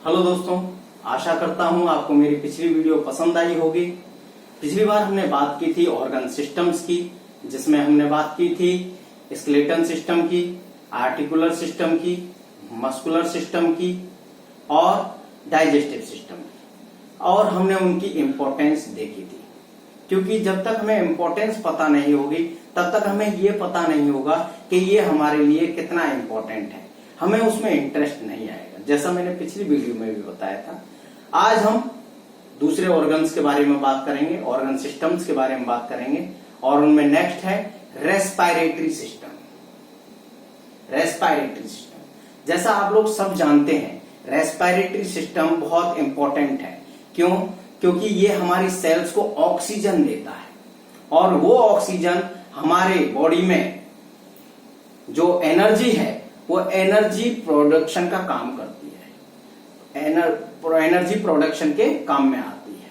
Hello दोस्तों, आशा करता हूं आपको मेरी पिछली वीडियो पसंद आई होगी। पिछली बार हमने बात की थी ऑर्गन सिस्टम्स की, जिसमें हमने बात की थी स्केलेटन सिस्टम की, आर्टिकुलर सिस्टम की, मस्कुलर सिस्टम की और डाइजेस्टिव सिस्टम की, और हमने उनकी इम्पोर्टेंस देखी थी। क्योंकि जब तक हमें इम्पोर्टेंस पता नहीं होगी तब तक हमें ये पता नहीं होगा कि ये हमारे लिए कितना इम्पोर्टेंट है, हमें उसमें इंटरेस्ट नहीं आएगा। जैसा मैंने पिछली वीडियो में भी बताया था, आज हम दूसरे ऑर्गन्स के बारे में बात करेंगे, ऑर्गन सिस्टम्स के बारे में बात करेंगे, और उनमें नेक्स्ट है रेस्पिरेटरी सिस्टम। रेस्पिरेटरी सिस्टम, जैसा आप लोग सब जानते हैं, रेस्पिरेटरी सिस्टम बहुत इंपॉर्टेंट है। क्यों? क्योंकि ये हमारी सेल्स को ऑक्सीजन देता है, और वो ऑक्सीजन हमारे बॉडी में जो एनर्जी है वो एनर्जी प्रोडक्शन का काम करती है, एनर्जी प्रोडक्शन के काम में आती है।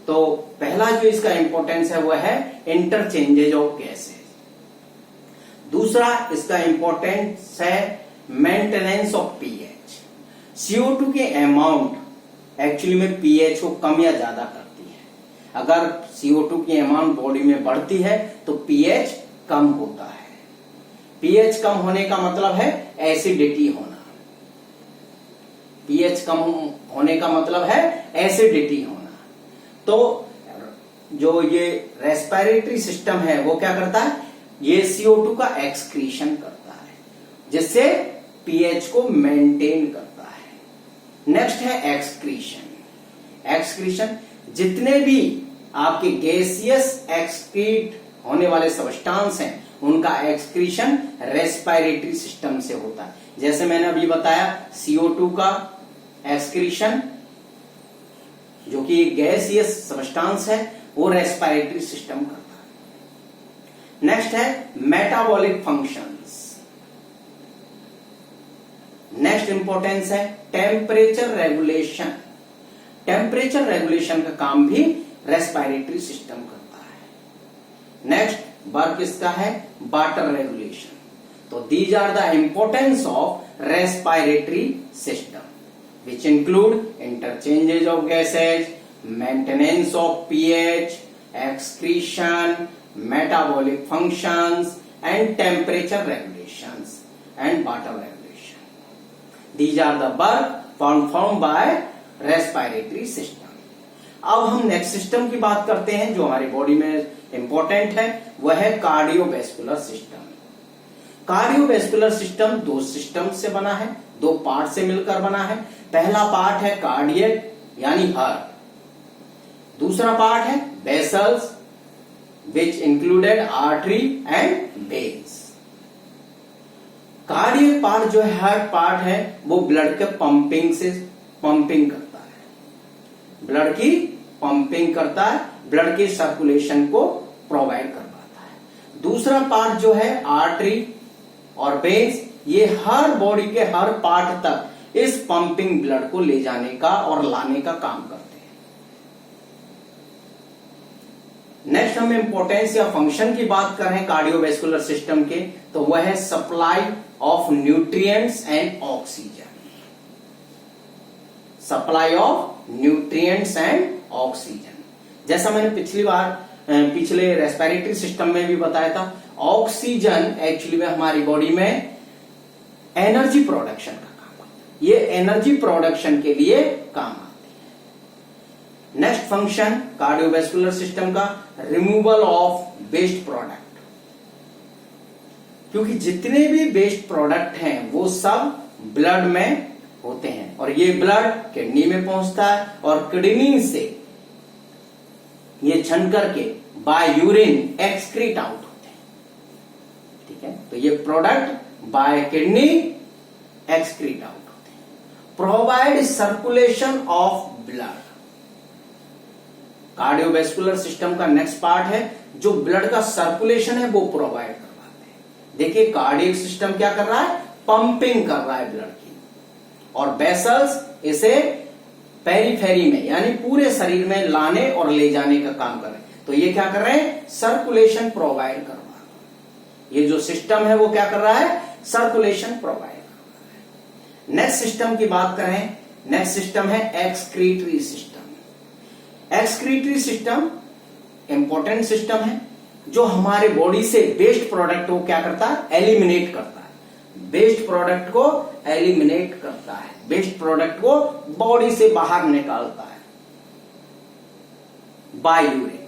तो पहला जो इसका इंपॉर्टेंस है वो है इंटरचेंजेज ऑफ गैसेज। दूसरा इसका इंपॉर्टेंस है मेंटेनेंस ऑफ पीएच। CO2 के अमाउंट एक्चुअली में पीएच को कम या ज्यादा करती है। अगर CO2 की अमाउंट बॉडी में बढ़ती है तो पीएच कम होता है। पीएच कम होने का मतलब है एसिडिटी होना। पीएच कम होने का मतलब है एसिडिटी होना। तो जो ये रेस्पिरेटरी सिस्टम है वो क्या करता है, ये CO2 का एक्सक्रीशन करता है, जिससे पीएच को मेंटेन करता है। नेक्स्ट है एक्सक्रीशन। एक्सक्रीशन, जितने भी आपके गैसियस एक्सक्रीट होने वाले सब्सटेंस हैं उनका एक्सक्रीशन रेस्पिरेटरी सिस्टम से होता है। जैसे मैंने अभी बताया, CO2 का एक्सक्रीशन जो कि गैसियस सब्सटेंस है वो रेस्पिरेटरी सिस्टम करता है। नेक्स्ट है मेटाबॉलिक फंक्शंस। नेक्स्ट इंपॉर्टेंस है टेम्परेचर रेगुलेशन। टेम्परेचर रेगुलेशन का काम भी रेस्पिरेटरी सिस्टम करता है। नेक्स्ट वर्क इसका है वाटर रेगुलेशन। तो these are the importance of respiratory system, which include interchanges of gases, maintenance of pH, excretion, metabolic functions, and temperature regulations and water regulation. These are the work performed by respiratory system. अब हम next system की बात करते हैं जो हमारी body में important है, वह है कार्डियोवैस्कुलर सिस्टम। कार्डियोवैस्कुलर सिस्टम दो सिस्टम से बना है, दो पार्ट से मिलकर बना है। पहला पार्ट है कार्डियक यानी हार्ट। दूसरा पार्ट है vessels which included artery and veins. Cardiac part जो है, हार्ट पार्ट है, वो ब्लड के पंपिंग करता है, ब्लड की पंपिंग करता है, ब्लड के सर्कुलेशन को प्रोवाइड करवाता है। दूसरा पार्ट जो है आर्टरी और वेन्स, ये हर बॉडी के हर पार्ट तक इस पंपिंग ब्लड को ले जाने का और लाने का काम करते हैं। नेक्स्ट हम इंपॉर्टेंस या फंक्शन की बात करें कार्डियोवैस्कुलर सिस्टम के, तो वह है supply of nutrients and oxygen. Supply of nutrients and oxygen, जैसा मैंने पिछले रेस्पिरेटरी सिस्टम में भी बताया था, ऑक्सीजन एक्चुअली में हमारी बॉडी में एनर्जी प्रोडक्शन का काम करता है। ये एनर्जी प्रोडक्शन के लिए काम आती है। नेक्स्ट फंक्शन कार्डियोवैस्कुलर सिस्टम का रिमूवल ऑफ वेस्ट प्रोडक्ट। क्योंकि जितने भी वेस्ट प्रोडक्ट हैं वो सब ब्लड में होते हैं, और ये ब्लड किडनी में पहुंचता है, और किडनी से ये छन करके बाय यूरिन एक्सक्रीट आउट होते हैं। ठीक है, तो ये product bye kidney excrete out होते हैं। Provide circulation of blood. Cardiovascular system का नेक्स्ट पार्ट है जो ब्लड का सर्कुलेशन है वो प्रोवाइड करवाते हैं। देखिए, कार्डियक सिस्टम क्या कर रहा है, पंपिंग कर रहा है ब्लड की, और वेसल्स इसे पेरीफेरी में यानी पूरे शरीर में लाने और ले जाने का काम कर रहे हैं। तो ये क्या कर रहे हैं, सर्कुलेशन प्रोवाइड कर रहा है। ये जो सिस्टम है वो क्या कर रहा है, सर्कुलेशन प्रोवाइड कर रहा है। नेक्स्ट सिस्टम की बात करें, नेक्स्ट सिस्टम है excretory system. Excretory system important system है जो हमारे बॉडी से वेस्ट प्रोडक्ट को क्या करता है, एलिमिनेट करता है। वेस्ट प्रोडक्ट को एलिमिनेट करता है, वेस्ट प्रोडक्ट को बॉडी से बाहर निकालता है by urine.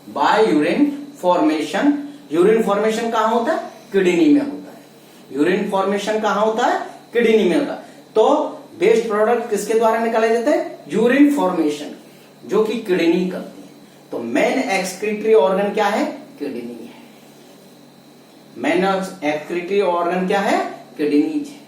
By urine formation. Urine formation कहां होता है, किडनी में होता है। यूरिन फॉर्मेशन कहां होता है, किडनी में होता है। तो वेस्ट प्रोडक्ट किसके द्वारा निकाले जाते हैं, यूरिन फॉर्मेशन, जो कि किडनी करती है। तो मेन एक्सक्रीटरी ऑर्गन क्या है, किडनी है। मेन एक्सक्रीटरी ऑर्गन क्या है, किडनी है,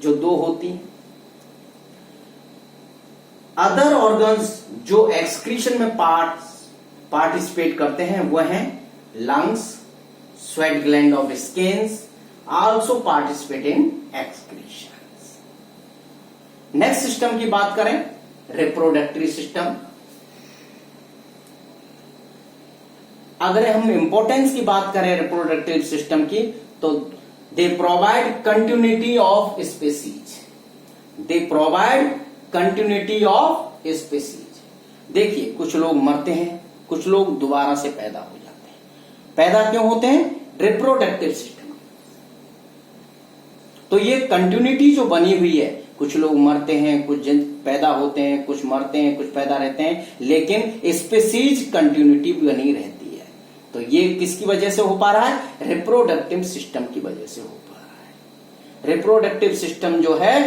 जो दो होती है। अदर ऑर्गन्स जो एक्सक्रीशन में पार्टिसिपेट करते हैं वह हैं lungs, sweat gland of skins also participate in excretion. Next system की बात करें, रिप्रोडक्टरी सिस्टम। अगर हम इंपॉर्टेंस की बात करें रिप्रोडक्टिव सिस्टम की, तो they provide continuity of species. They provide continuity of species. देखिए, कुछ लोग मरते हैं, कुछ लोग दोबारा से पैदा हो जाते हैं। पैदा क्यों होते हैं, रिप्रोडक्टिव सिस्टम। तो ये कंटिन्यूटी जो बनी हुई है, कुछ लोग मरते हैं, कुछ पैदा होते हैं, कुछ मरते हैं, कुछ पैदा रहते हैं, लेकिन स्पीसीज कंटिन्यूटी बनी रहती है। तो ये किसकी वजह से हो पा रहा है, रिप्रोडक्टिव सिस्टम की वजह से हो पा रहा है। रिप्रोडक्टिव सिस्टम जो है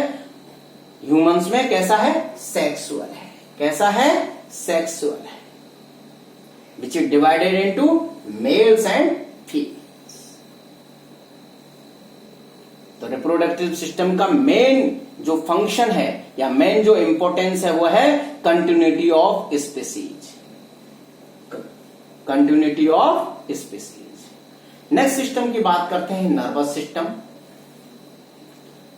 ह्यूमंस में कैसा है, सेक्सुअल है। कैसा है, सेक्सुअल है, which is divided into mails and females. तो रिप्रोडक्टिव सिस्टम का मेन जो फंक्शन है या मेन जो इंपॉर्टेंस है वो है continuity of species. Continuity of species. Next system की बात करते हैं, nervous system.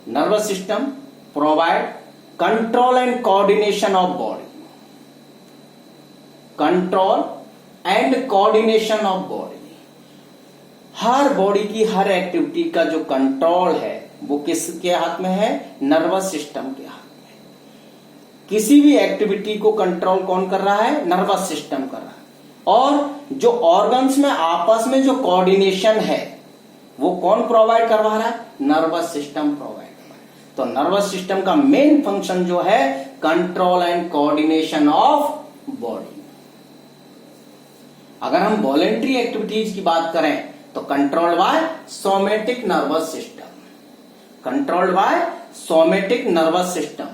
Nervous system provide control and coordination of body. Control and coordination of body. Her body की हर एक्टिविटी का जो कंट्रोल है वो किसके हाथ में है, नर्वस सिस्टम के हाथ में। किसी भी एक्टिविटी को कंट्रोल कौन कर रहा है, नर्वस सिस्टम कर रहा है। और जो ऑर्गन्स में आपस में जो कोऑर्डिनेशन है वो कौन प्रोवाइड करवा रहा है, नर्वस सिस्टम प्रोवाइड कर रहा है। तो नर्वस सिस्टम का मेन फंक्शन जो है control and coordination of body. अगर हम वॉलेंट्री एक्टिविटीज की बात करें तो controlled by somatic nervous system. Controlled bye somatic nervous system.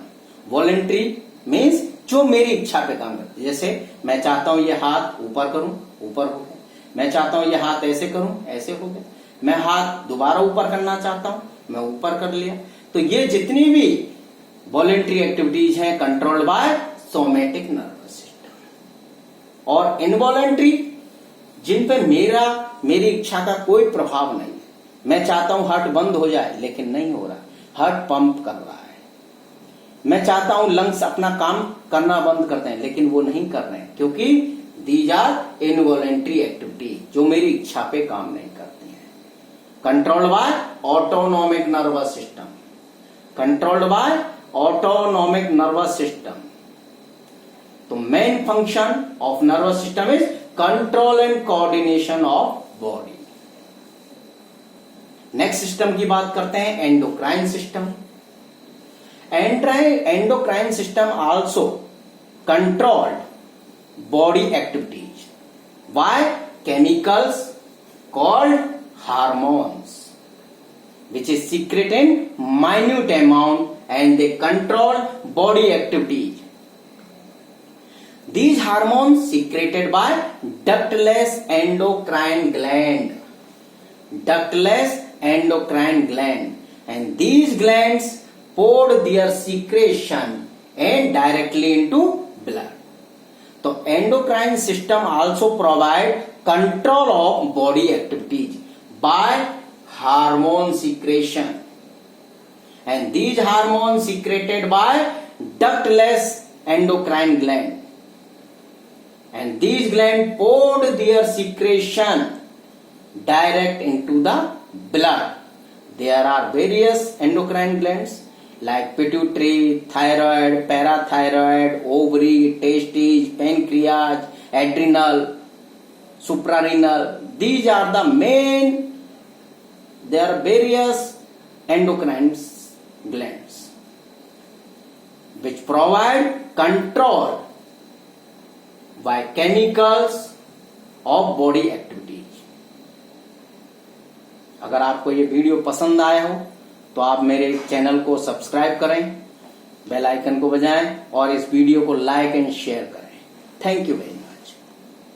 Voluntary means जो मेरी इच्छा पे काम करती है। जैसे मैं चाहता हूं ये हाथ ऊपर करूं, ऊपर हो गया। मैं चाहता हूं ये हाथ ऐसे करूं, ऐसे हो गया। मैं हाथ दोबारा ऊपर करना चाहता हूं, मैं ऊपर कर लिया। तो ये जितनी भी वॉलेंट्री एक्टिविटीज हैं controlled bye somatic nervous system. और इनवॉलेंट्री जिन पे मेरी इच्छा का कोई प्रभाव नहीं है। मैं चाहता हूं हार्ट बंद हो जाए लेकिन नहीं हो रहा, हार्ट पंप कर रहा है। मैं चाहता हूं लंग्स अपना काम करना बंद करते हैं लेकिन वो नहीं कर रहे हैं, क्योंकि दीज आर इनवॉलेंट्री एक्टिविटी जो मेरी इच्छा पे काम नहीं करती हैं। Controlled by autonomic nervous system. Controlled by autonomic nervous system. तो main function of nervous system is control and coordination of body. Next system की बात करते हैं, endocrine system. Endocrine system also controlled body activities by chemicals called hormones which is secreted in minute amount and they control body activities. These hormones secreted by ductless endocrine gland. Ductless endocrine gland. And these glands pour their secretion and directly into blood. So endocrine system also provide control of body activities by hormone secretion. And these hormones secreted by ductless endocrine gland. And these glands poured their secretion direct into the blood. There are various endocrine glands like pituitary, thyroid, parathyroid, ovary, testes, pancreas, adrenal, suprarenal. These are the main, there are various endocrine glands which provide control by chemicals of body activities. अगर आपको ये video पसंद आया हो तो आप मेरे channel को सब्सक्राइब करें, बेल आइकन को बजाएं और इस वीडियो को लाइक एंड शेयर करें। Thank you very much.